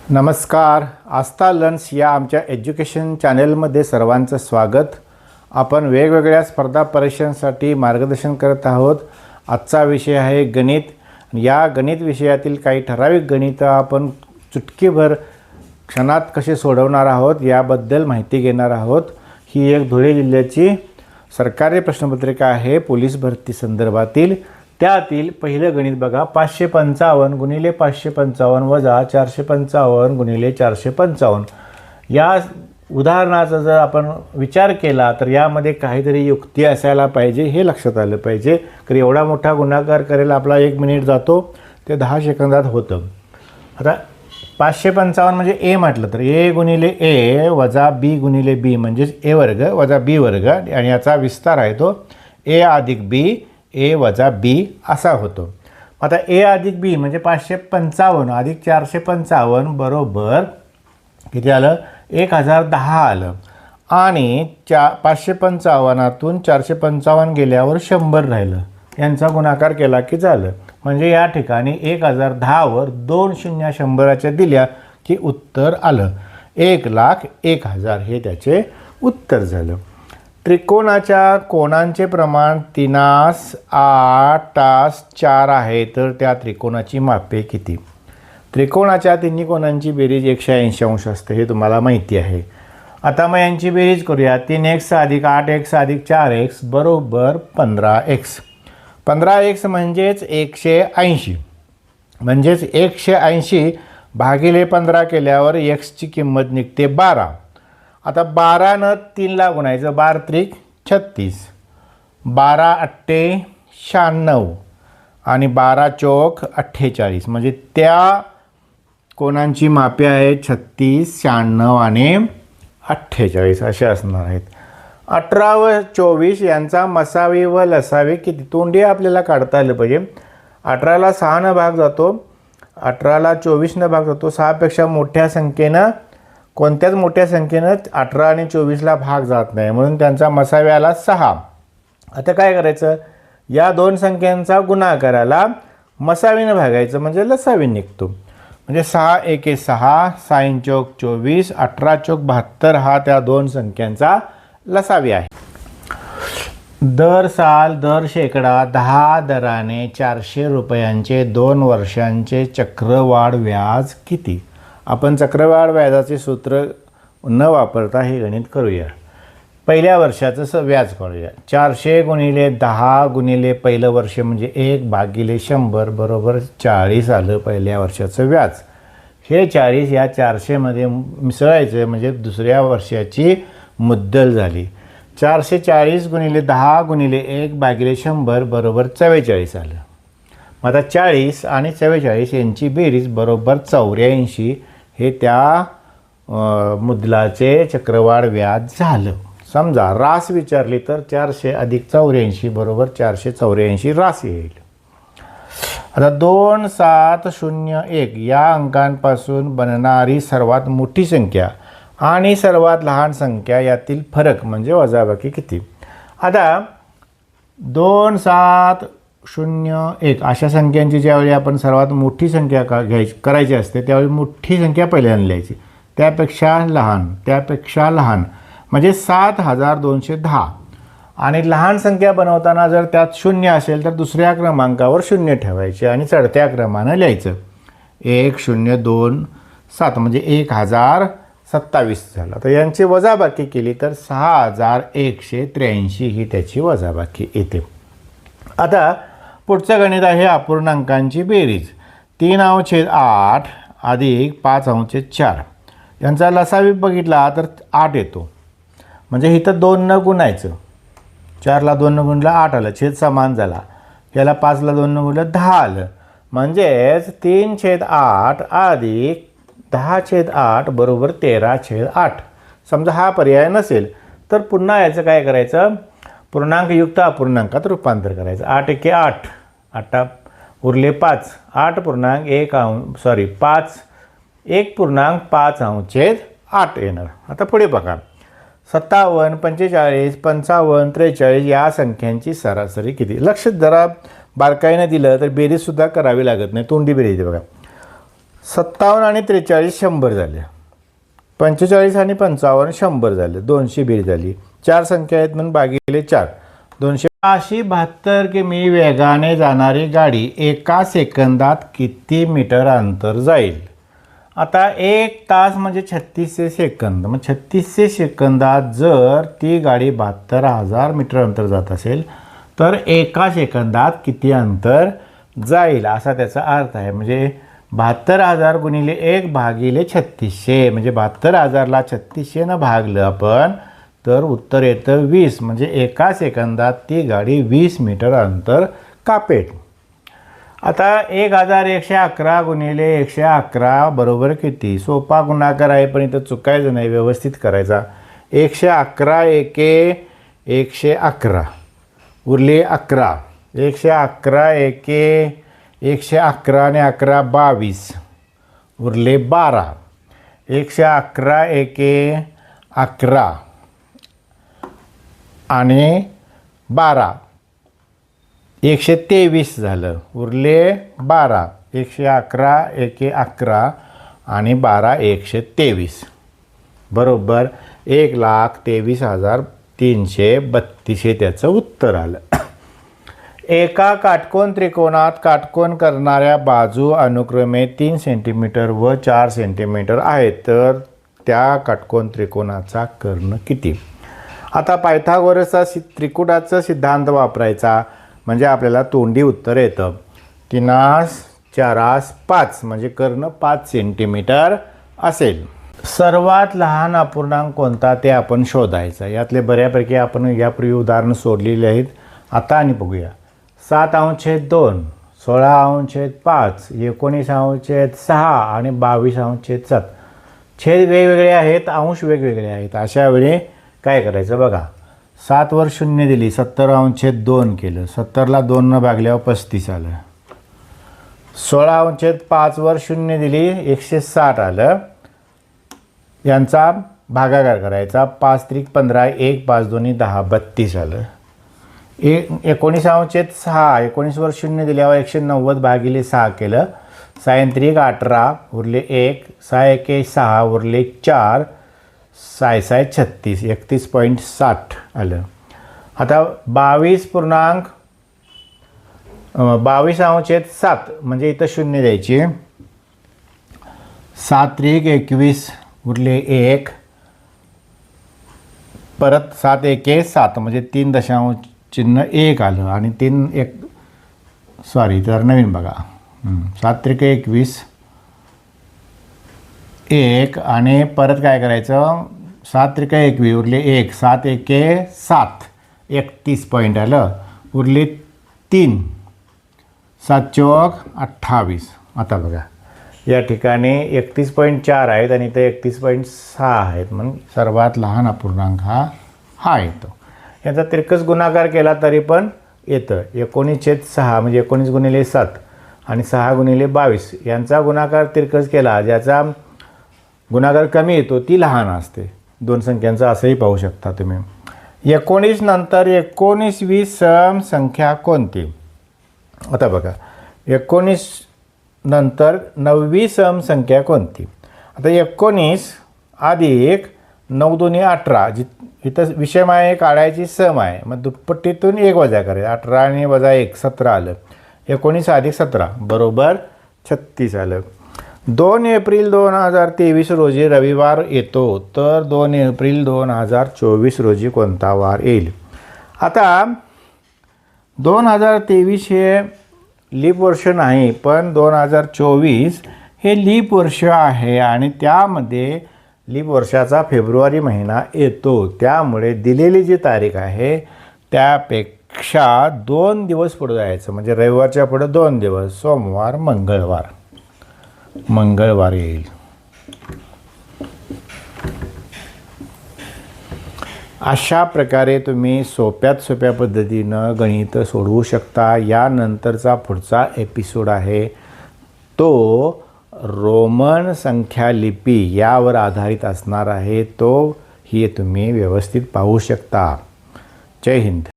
नमस्कार. आस्था लर्न्स या आमच्या एज्युकेशन चॅनेलमध्ये सर्वांचं स्वागत. आपण वेगवेगळ्या स्पर्धा परीक्षांसाठी मार्गदर्शन करत आहोत. आजचा विषय आहे गणित. या गणित विषयातील काही ठराविक गणितं आपण चुटकीभर क्षणात कसे सोडवणार आहोत याबद्दल माहिती घेणार आहोत. ही एक धुळे जिल्ह्याची सरकारी प्रश्नपत्रिका आहे पोलीस भरती संदर्भातील. त्यातील पहिलं गणित बघा, 555 गुणिले 555 वजा 455 गुणिले 455. या उदाहरणाचा जर आपण विचार केला तर यामध्ये काहीतरी युक्ती असायला पाहिजे, हे लक्षात आलं पाहिजे. तर एवढा मोठा गुणाकार करायला आपला 1 मिनिट जातो, ते 10 सेकंदात होतं. आता 555 म्हणजे ए म्हटलं तर ए गुणिले ए वजा बी गुणिले बी म्हणजेच ए वर्ग वजा बी वर्ग, आणि याचा विस्तार आहे तो ए अधिक बी ए वजा बी असा होतो. आता ए अधिक बी म्हणजे 555 अधिक 455 बरोबर किती आलं, 1010 आलं. आणि 555तून 455 गेल्यावर 100 राहिलं. यांचा गुणाकार केला की झालं. म्हणजे या ठिकाणी 1010 वर 2 शून्य 100च्या दिल्या की उत्तर आलं. 1,01,000 हे त्याचे उत्तर झालं. त्रिकोणाच्या कोणांचे प्रमाण 3:8:4 आहे, तर त्या त्रिकोणाची मापे किती? त्रिकोणाच्या तिन्ही कोणांची बेरीज 180 अंश असते, हे तुम्हाला माहिती आहे. आता मग यांची बेरीज करूया. 3x अधिक 8x अधिक 4x बरोबर 15x. 15x म्हणजेच 180, म्हणजेच 180 भागिले 15 केल्यावर xची किंमत निघते 12. आता 12 3ला गुणायचं, 12 त्रिक 36, 12 अट्टे 96 आणि 12 चौक 48. म्हणजे त्या कोणांची मापे आहेत 36, 96 आणि 48 असे असणार आहेत. 18 व 24 यांचा मसावी व लसावी किती? तोंडी आपल्याला काढता आलं पाहिजे. 18ला 6 भाग जातो, 18ला 24 भाग जातो. 6पेक्षा मोठ्या संख्येनं, कोणत्याच मोठ्या संख्येनं 18 आणि 24ला भाग जात नाही, म्हणून त्यांचा मसाव्याला 6. आता काय करायचं, या दोन संख्यांचा गुणाकाराला मसावीनं भागायचं म्हणजे लसावी निघतो. म्हणजे 6 एके 6, 6 चौक 24, 18 चौक 72 हा त्या दोन संख्यांचा लसावी आहे. दर साल दर शेकडा 10 दराने 400 रुपयांचे 2 वर्षांचे चक्रवाढ व्याज किती? आपण चक्रवाढ व्याजाचे सूत्र न वापरता हे गणित करूया. पहिल्या वर्षाचं व्याज करूया. 400 गुणिले 10 गुणिले पहिलं वर्ष म्हणजे 1 भागिले 100 बरोबर 40 आलं पहिल्या वर्षाचं व्याज. हे 40 या 400मध्ये मिसळायचं म्हणजे दुसऱ्या वर्षाची मुद्दल झाली. 440 गुणिले 10 गुणिले 1 भागिले 100 बरोबर 44 आलं. मग आता 40 आणि 44 यांची बेरीज बरोबर 84 हे त्या मुद्दलाचे चक्रवाढ व्याज झालं. समजा रास विचारली तर 400 अधिक 84 बरोबर 484 रास येईल. आता 2701 या अंकांपासून बनणारी सर्वात मोठी संख्या आणि सर्वात लहान संख्या यातील फरक म्हणजे वजाबाकी किती? आता 2701 अशा संख्यांची ज्यावेळी आपण सर्वात मोठी संख्या करायची असते त्यावेळी मोठी संख्या पहिल्यांदा लिहायची, त्यापेक्षा लहान म्हणजे 7210. आणि लहान संख्या बनवताना जर त्यात 0 असेल तर दुसऱ्या क्रमांकावर 0 ठेवायचे आणि चढत्या क्रमानं लिहायचं. 1027 म्हणजे 1027 झालं. तर यांची वजाबाकी केली तर 6183 ही त्याची वजाबाकी येते. आता पुढचं गणित आहे अपूर्णांकांची बेरीज. 3/8 अधिक 5/4 यांचा लसावी बघितला तर 8 येतो. म्हणजे इथं 2 गुणायचं. 4ला 2 गुणलं 8 आलं, छेद समान झाला. याला 5ला 2 गुणलं 10 आलं. म्हणजेच 3/8 अधिक 10/8 बरोबर 13/8. समजा हा पर्याय नसेल तर पुन्हा याचं काय करायचं, पूर्णांकयुक्त अपूर्णांकात रूपांतर करायचं. 8 एके 8, 8 उरले 5, 1.5/8 येणार. आता पुढे बघा, 57, 45, 55, 43 या संख्यांची सरासरी किती? लक्ष जरा बारकाईने दिलं तर बेरीजसुद्धा करावी लागत नाही, तोंडी बेरीज बघा. 57 आणि 43 100 झाले. 45 आणि 55 100 झाले. 200 बेरीज झाली. 4 संख्या आहेत म्हणून भागिले 4. 272 किमी वेगाने जाणारी गाडी एका सेकंदात किती मीटर अंतर जाईल? आता 1 तास म्हणजे 3600 सेकंद. मग 3600 सेकंदात जर ती गाडी 72,000 मीटर अंतर जात असेल तर एका सेकंदात किती अंतर जाईल असा त्याचा अर्थ आहे. म्हणजे 72,000 गुणिले 1 भागिले 3600 म्हणजे 72,000ला 3600 भागलं आपण तर उत्तर येतं 20. म्हणजे एका सेकंदात ती गाडी 20 मीटर अंतर कापेल. आता 1111 गुणिले 111 बरोबर किती? सोपा गुणाकार आहे पण इथं चुकायचं नाही, व्यवस्थित करायचा. 111 एके 111 उरले 11. 111 एके 111 आणि 11 22 उरले 12. 111 एके 11 आणि 12 123 झालं. उरले 12. 111 एके 11 आणि 12 123 बरोबर 1,23,332 त्याचं उत्तर आलं. एका काटकोन त्रिकोणात काटकोन करणाऱ्या बाजू अनुक्रमे 3 सेंटीमीटर व 4 सेंटीमीटर आहेत तर त्या काटकोन त्रिकोणाचा कर्ण किती? आता पायथागोरसचा त्रिकुटाचा सिद्धांत वापरायचा म्हणजे आपल्याला तोंडी उत्तर येतं. 3 4 5 म्हणजे कर्ण 5 सेंटीमीटर असेल. सर्वात लहान अपूर्णांक कोणता ते आपण शोधायचं. यातले बऱ्यापैकी आपण यापूर्वी उदाहरणं सोडलेली आहेत. आता आणि बघूया. 7/2, 16/5, 19/6 आणि 22/7. छेद वेगवेगळे आहेत, अंश वेगवेगळे आहेत. अशा वेळी काय करायचं बघा. 7 वर 0 दिली 70/2 केलं. 70ला 2 भागल्यावर 35 आलं. 16/5 वर 0 दिली 160 आलं. यांचा भागाकार करायचा. 5 त्रिक 15 1 5 2 10 32 आलं. 19/6 19 वर 0 दिल्यावर 190 भागिले 6 केलं. 6 त्रिक 18 उरले 1 6 एके 6 उरले 4 6 36 31.60 आलं. आता 22/7 म्हणजे इथं 0 द्यायची. 7 त्रिक 21 उरले 1 परत 7 एके 7 म्हणजे 3.1 आलं आणि 3 1 सॉरी तर नवीन बघा. 7 त्रिक 21 1 आणि परत काय करायचं. 7 त्रिक 21 उरले 1 7 एके 7 31 पॉईंट आलं. उरले 3 7 चौक 28. आता बघा या ठिकाणी 31.4 आहेत आणि इथे 31.6 आहेत. म्हणून सर्वात लहान अपूर्णांक हा येतो. याचा तिरकस गुणाकार केला तरी पण येतं. 19/6 म्हणजे 19 गुणिले 7 आणि 6 गुणिले 22 यांचा गुणाकार तिरकस केला. ज्याचा गुणाकार कमी येतो ती लहान असते. 2 संख्यांचा असंही पाहू शकता तुम्ही. 19 नंतर 19वी सम संख्या कोणती? आता बघा 19 नंतर 9वी सम संख्या कोणती? आता 19 अधिक 9 2 18 इथं विषम आहे काढायची सम आहे. मग दुप्पटीतून 1 वजा करायचं. 18 आणि वजा 1 17 आलं. 19 अधिक 17 बरोबर 36 आलं. 2 एप्रिल 2023 रोजी रविवार येतो तर 2 एप्रिल 2024 रोजी कोणता वार येईल? आता 2023 हे लीप वर्ष नाही पण 2024 हे लीप वर्ष आहे आणि त्यामध्ये लीप वर्षाचा फेब्रुवारी महिना येतो. त्यामुळे दिलेली जी तारीख आहे त्यापेक्षा 2 दिवस पुढे जायचं. म्हणजे रविवारच्या पुढे 2 दिवस सोमवार मंगळवार येईल. अशा प्रकारे तुम्ही सोप्यात सोप्या पद्धतीनं गणित सोडवू शकता. यानंतरचा पुढचा एपिसोड आहे तो रोमन संख्या लिपी यावर आधारित असणार आहे. तो ही तुम्ही व्यवस्थित पाहू शकता. जय हिंद.